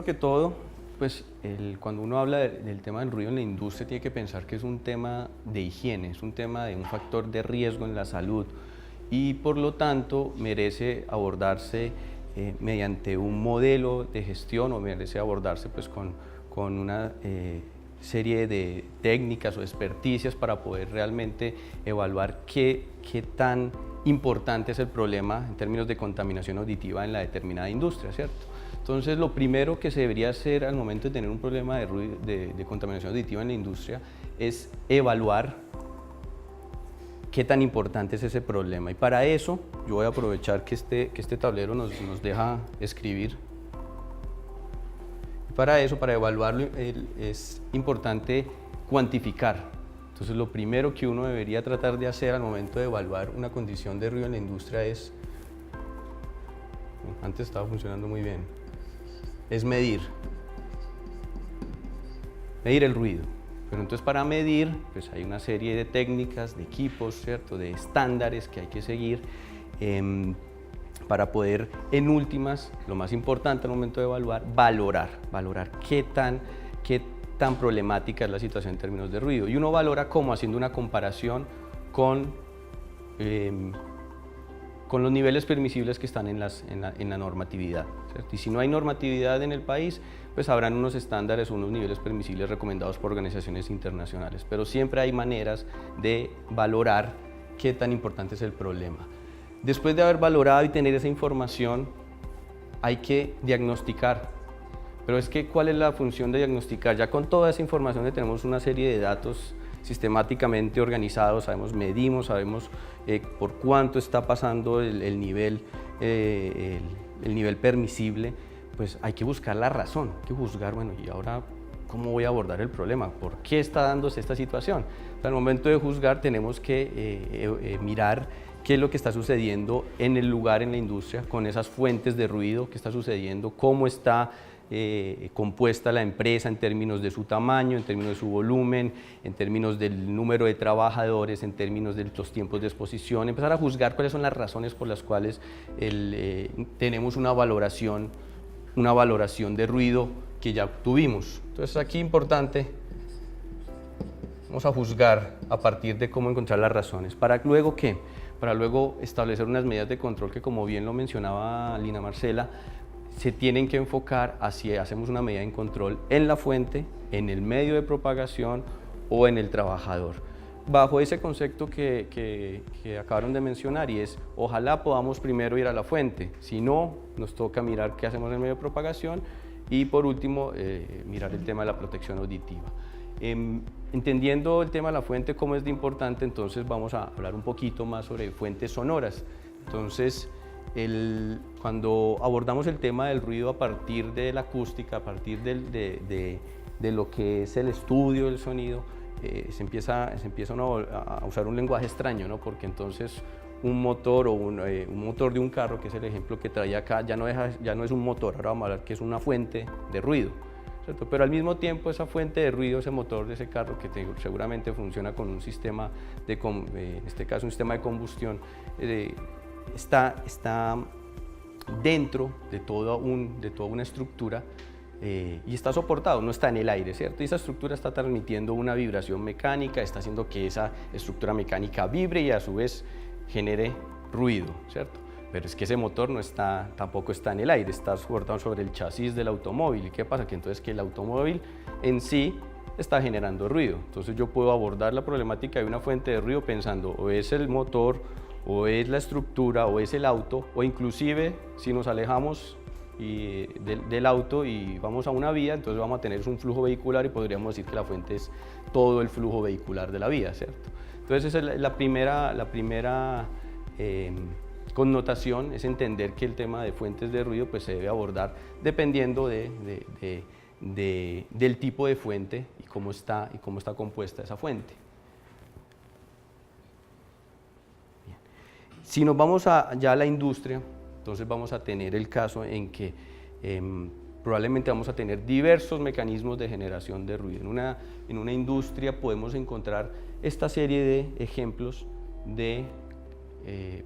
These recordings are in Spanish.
primero que todo, pues cuando uno habla del tema del ruido en la industria tiene que pensar que es un tema de higiene, es un tema de un factor de riesgo en la salud y por lo tanto merece abordarse mediante un modelo de gestión o merece abordarse pues con una serie de técnicas o experticias para poder realmente evaluar qué tan importante es el problema en términos de contaminación auditiva en la determinada industria, ¿cierto? Entonces, lo primero que se debería hacer al momento de tener un problema de, de contaminación auditiva en la industria es evaluar qué tan importante es ese problema. Y para eso, yo voy a aprovechar que este tablero nos deja escribir. Para eso, para evaluarlo, es importante cuantificar. Entonces, lo primero que uno debería tratar de hacer al momento de evaluar una condición de ruido en la industria es, antes estaba funcionando muy bien, es medir el ruido. Pero entonces para medir, pues hay una serie de técnicas, de equipos, ¿cierto?, de estándares que hay que seguir para poder, en últimas, lo más importante al momento de evaluar, valorar qué tan problemática es la situación en términos de ruido. Y uno valora como haciendo una comparación con los niveles permisibles que están en la normatividad, ¿cierto? Y si no hay normatividad en el país, pues habrán unos estándares, unos niveles permisibles recomendados por organizaciones internacionales, pero siempre hay maneras de valorar qué tan importante es el problema. Después de haber valorado y tener esa información, hay que diagnosticar. Pero es que, ¿cuál es la función de diagnosticar? Ya con toda esa información tenemos una serie de datos sistemáticamente organizados, medimos, sabemos por cuánto está pasando el nivel permisible, pues hay que buscar la razón, hay que juzgar, bueno, y ahora, ¿cómo voy a abordar el problema? ¿Por qué está dándose esta situación? Al momento de juzgar tenemos que mirar qué es lo que está sucediendo en el lugar, en la industria, con esas fuentes de ruido, qué está sucediendo, cómo está compuesta la empresa en términos de su tamaño, en términos de su volumen, en términos del número de trabajadores, en términos de los tiempos de exposición, empezar a juzgar cuáles son las razones por las cuales tenemos una valoración de ruido que ya obtuvimos. Entonces aquí importante, vamos a juzgar a partir de cómo encontrar las razones. ¿Para luego qué? Para luego establecer unas medidas de control que, como bien lo mencionaba Lina Marcela, se tienen que enfocar hacia, hacemos una medida de control en la fuente, en el medio de propagación o en el trabajador. Bajo ese concepto que acabaron de mencionar, y es, ojalá podamos primero ir a la fuente, si no, nos toca mirar qué hacemos en el medio de propagación y por último, mirar el tema de la protección auditiva. Entendiendo el tema de la fuente, cómo es de importante, entonces vamos a hablar un poquito más sobre fuentes sonoras. Entonces, cuando abordamos el tema del ruido a partir de la acústica, a partir de lo que es el estudio del sonido, se empieza a usar un lenguaje extraño, ¿no? Porque entonces un motor o un motor de un carro, que es el ejemplo que traía acá, ya no es un motor, ahora vamos a hablar que es una fuente de ruido, ¿cierto? Pero al mismo tiempo esa fuente de ruido, ese motor de ese carro que seguramente funciona con un sistema, en este caso un sistema de combustión, está dentro de toda una estructura y está soportado, no está en el aire, ¿cierto? Y esa estructura está transmitiendo una vibración mecánica, está haciendo que esa estructura mecánica vibre y a su vez genere ruido, ¿cierto? Pero es que ese motor tampoco está en el aire, está soportado sobre el chasis del automóvil. ¿Y qué pasa? Que entonces el automóvil en sí está generando ruido. Entonces yo puedo abordar la problemática de una fuente de ruido pensando o es el motor, o es la estructura, o es el auto, o inclusive si nos alejamos del auto y vamos a una vía, entonces vamos a tener un flujo vehicular y podríamos decir que la fuente es todo el flujo vehicular de la vía, ¿cierto? Entonces esa es la primera connotación, es entender que el tema de fuentes de ruido pues se debe abordar dependiendo del tipo de fuente y cómo está compuesta esa fuente. Si nos vamos ya a la industria, entonces vamos a tener el caso en que probablemente vamos a tener diversos mecanismos de generación de ruido. En una industria podemos encontrar esta serie de ejemplos de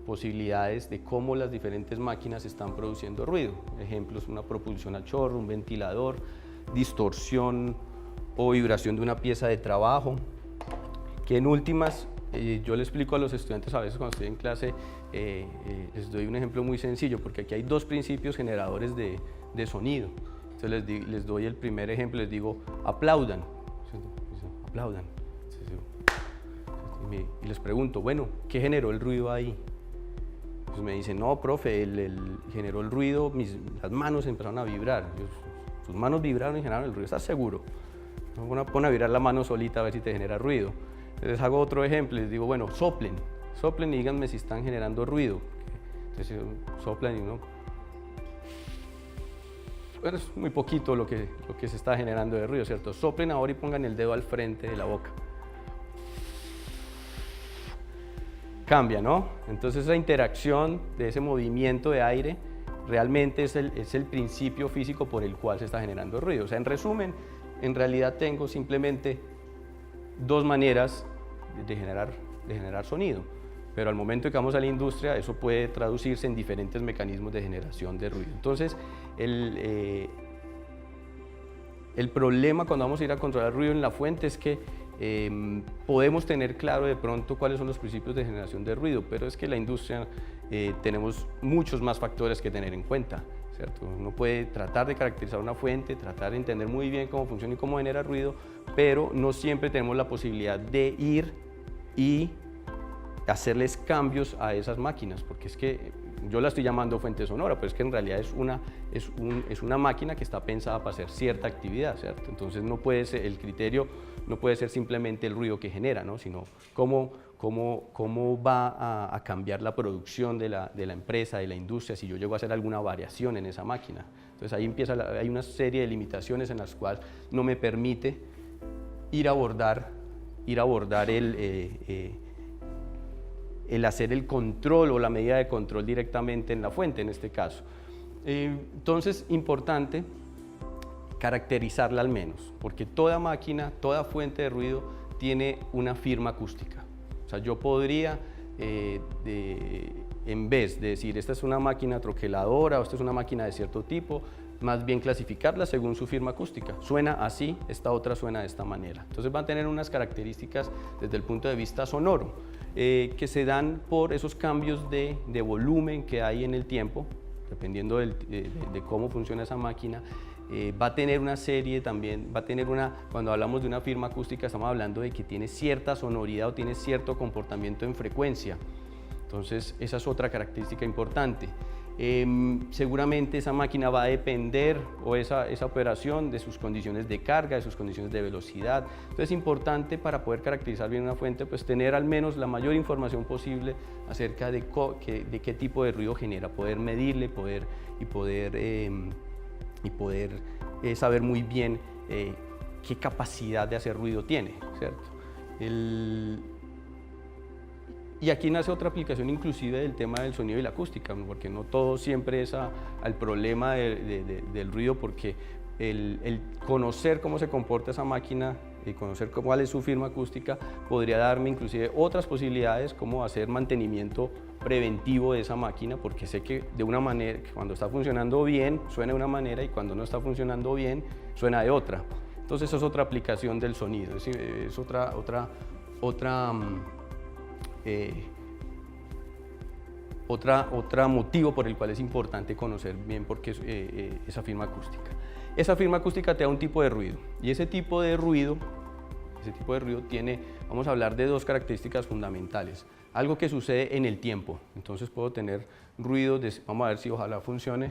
posibilidades de cómo las diferentes máquinas están produciendo ruido. Ejemplos, una propulsión a chorro, un ventilador, distorsión o vibración de una pieza de trabajo, que en últimas yo le explico a los estudiantes a veces cuando estoy en clase, les doy un ejemplo muy sencillo, porque aquí hay dos principios generadores de sonido. Entonces les doy el primer ejemplo, les digo aplaudan, aplaudan. Y les pregunto, bueno, ¿qué generó el ruido ahí? Pues me dicen, no, profe, generó el ruido, las manos empezaron a vibrar. Sus manos vibraron y generaron el ruido, ¿estás seguro? Pon a vibrar la mano solita a ver si te genera ruido. Les hago otro ejemplo, les digo, bueno, soplen y díganme si están generando ruido. Entonces soplan y uno... Bueno, es muy poquito lo que se está generando de ruido, ¿cierto? Soplen ahora y pongan el dedo al frente de la boca. Cambia, ¿no? Entonces esa interacción de ese movimiento de aire realmente es el principio físico por el cual se está generando ruido. O sea, en resumen, en realidad tengo simplemente dos maneras de generar sonido, pero al momento que vamos a la industria eso puede traducirse en diferentes mecanismos de generación de ruido. Entonces, el problema cuando vamos a ir a controlar ruido en la fuente es que podemos tener claro de pronto cuáles son los principios de generación de ruido, pero es que la industria tenemos muchos más factores que tener en cuenta, ¿cierto? Uno puede tratar de caracterizar una fuente, tratar de entender muy bien cómo funciona y cómo genera ruido, pero no siempre tenemos la posibilidad de ir y hacerles cambios a esas máquinas, porque es que yo la estoy llamando fuente sonora, pero es que en realidad es una máquina que está pensada para hacer cierta actividad, ¿cierto? Entonces no puede ser, el criterio no puede ser simplemente el ruido que genera, ¿no? Sino cómo va a cambiar la producción de la empresa, de la industria, si yo llego a hacer alguna variación en esa máquina. Entonces ahí hay una serie de limitaciones en las cuales no me permite ir a abordar el hacer el control o la medida de control directamente en la fuente, en este caso. Entonces, importante caracterizarla al menos, porque toda máquina, toda fuente de ruido tiene una firma acústica. O sea, yo podría, en vez de decir esta es una máquina troqueladora o esta es una máquina de cierto tipo, más bien clasificarla según su firma acústica. Suena así, esta otra suena de esta manera. Entonces van a tener unas características desde el punto de vista sonoro, que se dan por esos cambios de volumen que hay en el tiempo, dependiendo de cómo funciona esa máquina. Va a tener una serie también, cuando hablamos de una firma acústica estamos hablando de que tiene cierta sonoridad o tiene cierto comportamiento en frecuencia. Entonces esa es otra característica importante. Seguramente esa máquina va a depender, o esa operación, de sus condiciones de carga, de sus condiciones de velocidad. Entonces es importante, para poder caracterizar bien una fuente, pues tener al menos la mayor información posible acerca de qué tipo de ruido genera, poder medirle y poder saber muy bien qué capacidad de hacer ruido tiene, ¿cierto? Y aquí nace otra aplicación inclusive del tema del sonido y la acústica, porque no todo siempre es al problema del ruido, porque el conocer cómo se comporta esa máquina y conocer cuál es su firma acústica podría darme inclusive otras posibilidades, como hacer mantenimiento preventivo de esa máquina, porque sé que de una manera, que cuando está funcionando bien suena de una manera y cuando no está funcionando bien suena de otra. Entonces eso es otra aplicación del sonido, es otro motivo por el cual es importante conocer bien por qué esa firma acústica. Esa firma acústica te da un tipo de ruido, y ese tipo de ruido tiene, vamos a hablar de dos características fundamentales. Algo que sucede en el tiempo, entonces puedo tener ruidos vamos a ver si ojalá funcione.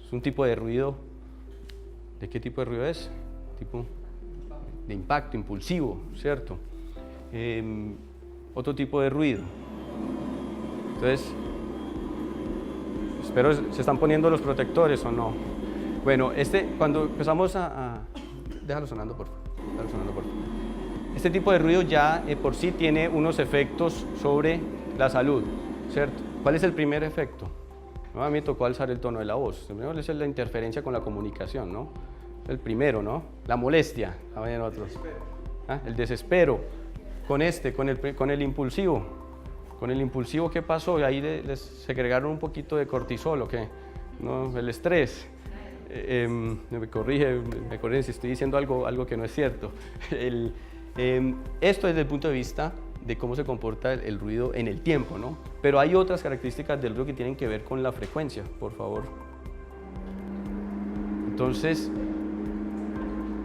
Es un tipo de ruido. ¿De qué tipo de ruido es? Tipo de impacto, impulsivo, ¿cierto? Otro tipo de ruido. Entonces, espero se están poniendo los protectores o no. Bueno, cuando empezamos déjalo sonando por favor. Este tipo de ruido ya por sí tiene unos efectos sobre la salud, ¿cierto? ¿Cuál es el primer efecto? No, a mí me tocó alzar el tono de la voz. El primero es la interferencia con la comunicación, ¿no? El primero, ¿no? La molestia, a ver otros. El desespero. Con el impulsivo. Con el impulsivo, ¿qué pasó? Ahí les segregaron un poquito de cortisol, ¿o qué? ¿No? El estrés. Me corrigen si estoy diciendo algo que no es cierto. Esto desde el punto de vista de cómo se comporta el ruido en el tiempo, ¿no? Pero hay otras características del ruido que tienen que ver con la frecuencia, por favor. Entonces,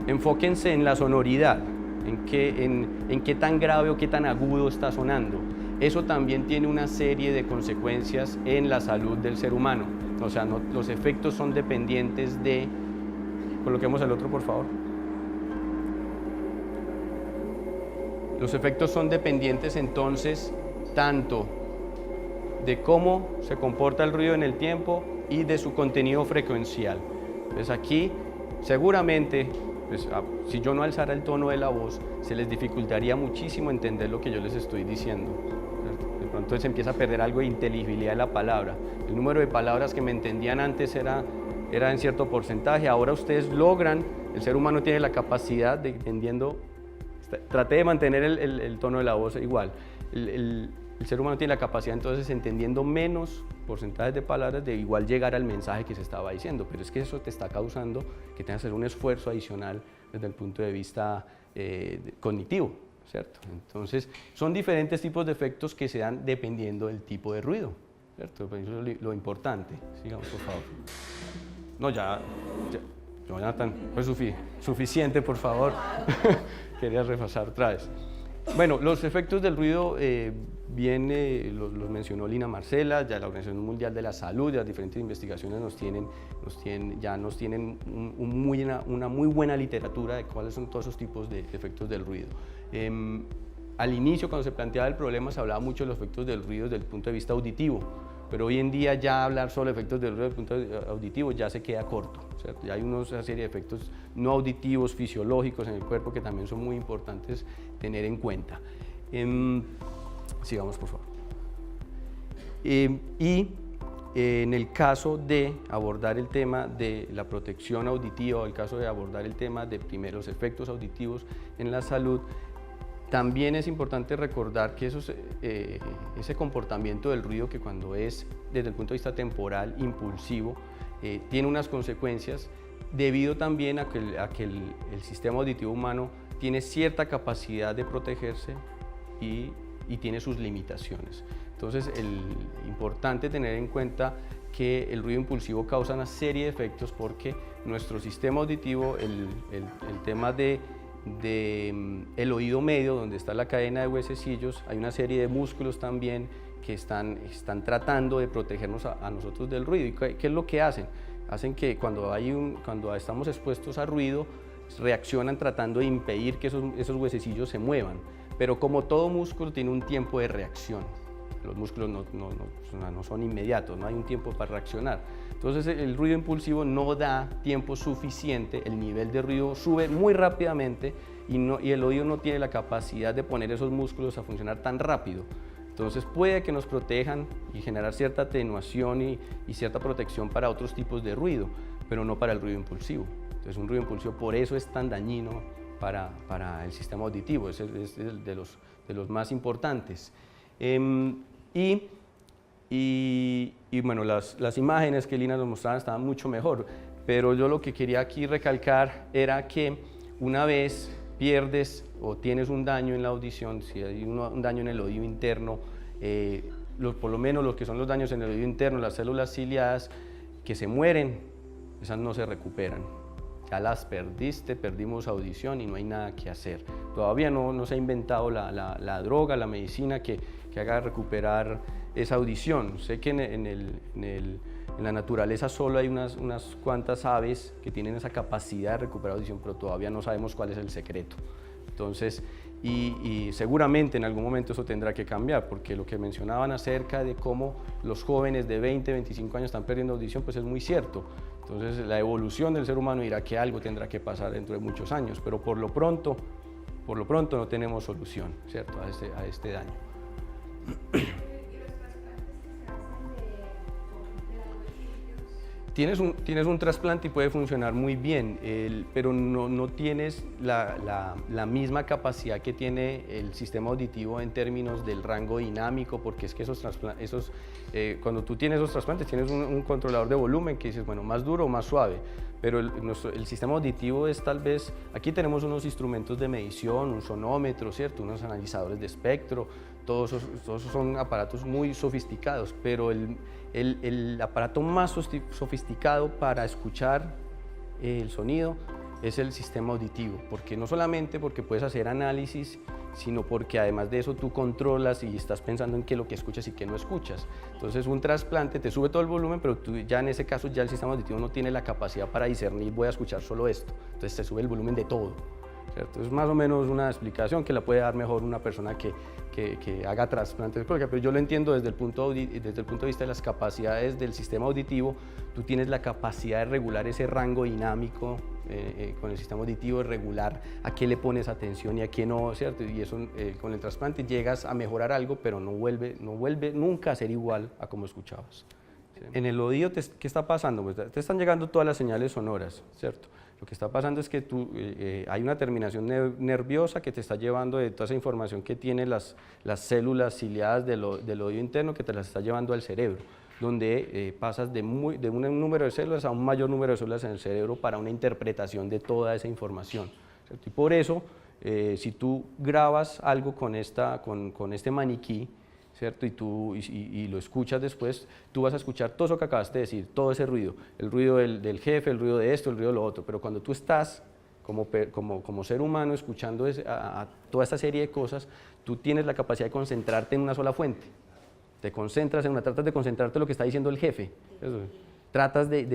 enfóquense en la sonoridad, en qué tan grave o qué tan agudo está sonando. Eso también tiene una serie de consecuencias en la salud del ser humano. O sea, los efectos son dependientes de... Coloquemos el otro, por favor. Los efectos son dependientes entonces tanto de cómo se comporta el ruido en el tiempo y de su contenido frecuencial. Entonces aquí seguramente, pues, si yo no alzara el tono de la voz, se les dificultaría muchísimo entender lo que yo les estoy diciendo. De pronto se empieza a perder algo de inteligibilidad de la palabra. El número de palabras que me entendían antes era en cierto porcentaje, ahora ustedes logran, el ser humano tiene la capacidad de entendiendo. Traté de mantener el tono de la voz igual. El ser humano tiene la capacidad entonces, entendiendo menos porcentajes de palabras, de igual llegar al mensaje que se estaba diciendo, pero es que eso te está causando que tengas que hacer un esfuerzo adicional desde el punto de vista cognitivo, ¿cierto? Entonces, son diferentes tipos de efectos que se dan dependiendo del tipo de ruido, ¿cierto? Eso es lo importante. Sigamos, por favor. No, ya Jonathan, fue suficiente, por favor. Quería repasar otra vez. Bueno, los efectos del ruido los mencionó Lina Marcela, ya la Organización Mundial de la Salud, ya las diferentes investigaciones nos tienen una muy buena literatura de cuáles son todos esos tipos de efectos del ruido. Al inicio, cuando se planteaba el problema, se hablaba mucho de los efectos del ruido desde el punto de vista auditivo, pero hoy en día ya hablar solo de efectos del ruido desde el punto de vista auditivo ya se queda corto, ¿cierto? Ya hay una serie de efectos no auditivos, fisiológicos en el cuerpo que también son muy importantes tener en cuenta. Sigamos, por favor. En el caso de abordar el tema de la protección auditiva, o el caso de abordar el tema de primeros efectos auditivos en la salud, también es importante recordar que ese comportamiento del ruido, que cuando es desde el punto de vista temporal, impulsivo, tiene unas consecuencias debido también a que el sistema auditivo humano tiene cierta capacidad de protegerse y tiene sus limitaciones. Entonces, es importante tener en cuenta que el ruido impulsivo causa una serie de efectos porque nuestro sistema auditivo, el tema el oído medio, donde está la cadena de huesecillos, hay una serie de músculos también que están tratando de protegernos a nosotros del ruido. ¿Y qué es lo que hacen? Hacen que cuando estamos expuestos a ruido, reaccionan tratando de impedir que esos huesecillos se muevan. Pero como todo músculo tiene un tiempo de reacción, los músculos no son inmediatos, no hay un tiempo para reaccionar. Entonces el ruido impulsivo no da tiempo suficiente, el nivel de ruido sube muy rápidamente y el oído no tiene la capacidad de poner esos músculos a funcionar tan rápido. Entonces puede que nos protejan y generar cierta atenuación y cierta protección para otros tipos de ruido, pero no para el ruido impulsivo. Entonces un ruido impulsivo por eso es tan dañino para el sistema auditivo, es de los más importantes. Y bueno, las imágenes que Lina nos mostraba estaban mucho mejor, pero yo lo que quería aquí recalcar era que una vez pierdes o tienes un daño en la audición, si hay un daño en el oído interno, por lo menos los que son los daños en el oído interno, las células ciliadas que se mueren, esas no se recuperan. Ya las perdiste, perdimos audición y no hay nada que hacer. Todavía no se ha inventado la droga, la medicina que haga recuperar esa audición. Sé que en la naturaleza solo hay unas cuantas aves que tienen esa capacidad de recuperar audición, pero todavía no sabemos cuál es el secreto. Entonces, y seguramente en algún momento eso tendrá que cambiar, porque lo que mencionaban acerca de cómo los jóvenes de 20, 25 años están perdiendo audición, pues es muy cierto. Entonces, la evolución del ser humano dirá que algo tendrá que pasar dentro de muchos años, pero por lo pronto no tenemos solución, ¿cierto?, a este daño. Tienes un trasplante y puede funcionar muy bien, pero no tienes la misma capacidad que tiene el sistema auditivo en términos del rango dinámico, porque es que cuando tú tienes esos trasplantes tienes un controlador de volumen que dices, bueno, más duro o más suave, pero el sistema auditivo es tal vez, aquí tenemos unos instrumentos de medición, un sonómetro, ¿cierto? Unos analizadores de espectro, todos esos son aparatos muy sofisticados, pero el aparato más sofisticado para escuchar el sonido es el sistema auditivo, porque no solamente porque puedes hacer análisis, sino porque además de eso tú controlas y estás pensando en qué es lo que escuchas y qué no escuchas. Entonces un trasplante te sube todo el volumen, pero tú ya en ese caso ya el sistema auditivo no tiene la capacidad para discernir, voy a escuchar solo esto, entonces te sube el volumen de todo, ¿cierto? Es más o menos una explicación que la puede dar mejor una persona que haga trasplantes, pero yo lo entiendo desde el punto de vista de las capacidades del sistema auditivo. Tú tienes la capacidad de regular ese rango dinámico con el sistema auditivo, de regular a qué le pones atención y a qué no, ¿cierto? Y eso con el trasplante llegas a mejorar algo, pero no vuelve nunca a ser igual a como escuchabas. ¿Sí? En el oído, ¿qué está pasando? Pues te están llegando todas las señales sonoras, ¿cierto? Lo que está pasando es que hay una terminación nerviosa que te está llevando de toda esa información que tienen las células ciliadas del oído interno, que te las está llevando al cerebro, donde pasas de un número de células a un mayor número de células en el cerebro para una interpretación de toda esa información, ¿cierto? Y por eso, si tú grabas algo con este maniquí, ¿cierto? Y lo escuchas después, tú vas a escuchar todo eso que acabaste de decir, todo ese ruido, el ruido del jefe, el ruido de esto, el ruido de lo otro, pero cuando tú estás como ser humano escuchando a toda esta serie de cosas, tú tienes la capacidad de concentrarte en una sola fuente, te concentras tratas de concentrarte en lo que está diciendo el jefe, eso. Tratas de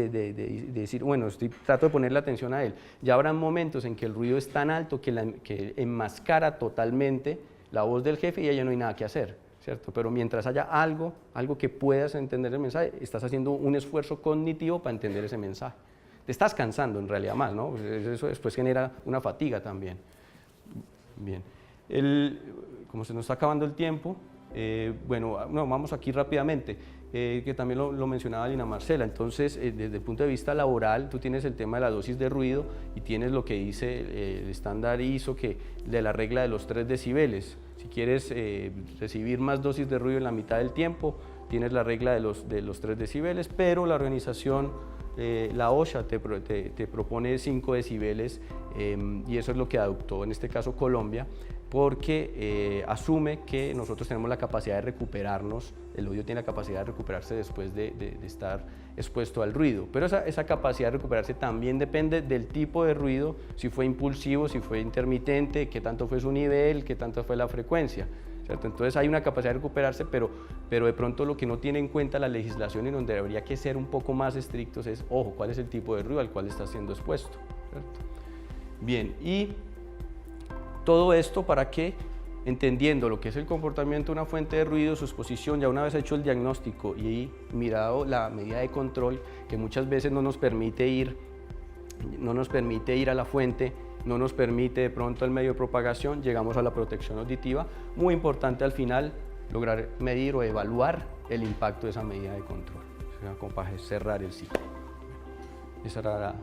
decir, bueno, trato de ponerle atención a él. Ya habrá momentos en que el ruido es tan alto que enmascara totalmente la voz del jefe y ya no hay nada que hacer, ¿cierto? Pero mientras haya algo que puedas entender el mensaje, estás haciendo un esfuerzo cognitivo para entender ese mensaje. Te estás cansando en realidad más, ¿no? Eso después genera una fatiga también. Bien. Como se nos está acabando el tiempo, bueno, vamos aquí rápidamente, que también lo mencionaba Lina Marcela. Entonces, desde el punto de vista laboral, tú tienes el tema de la dosis de ruido y tienes lo que dice el estándar ISO de la regla de los 3 decibeles. Si quieres recibir más dosis de ruido en la mitad del tiempo, tienes la regla de los 3 decibeles, pero la organización, la OSHA, te propone 5 decibeles y eso es lo que adoptó en este caso Colombia, porque asume que nosotros tenemos la capacidad de recuperarnos, el oído tiene la capacidad de recuperarse después de estar expuesto al ruido, pero esa capacidad de recuperarse también depende del tipo de ruido, si fue impulsivo, si fue intermitente, qué tanto fue su nivel, qué tanto fue la frecuencia, ¿cierto? Entonces hay una capacidad de recuperarse, pero de pronto lo que no tiene en cuenta la legislación y donde habría que ser un poco más estrictos es, ojo, cuál es el tipo de ruido al cual está siendo expuesto, ¿cierto? Bien, y todo esto para que, entendiendo lo que es el comportamiento de una fuente de ruido, su exposición, ya una vez hecho el diagnóstico y mirado la medida de control, que muchas veces no nos permite ir a la fuente, no nos permite de pronto el medio de propagación, llegamos a la protección auditiva. Muy importante al final lograr medir o evaluar el impacto de esa medida de control, o sea, como para cerrar el ciclo. Esa era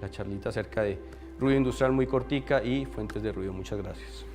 la charlita acerca de ruido industrial muy cortica y fuentes de ruido. Muchas gracias.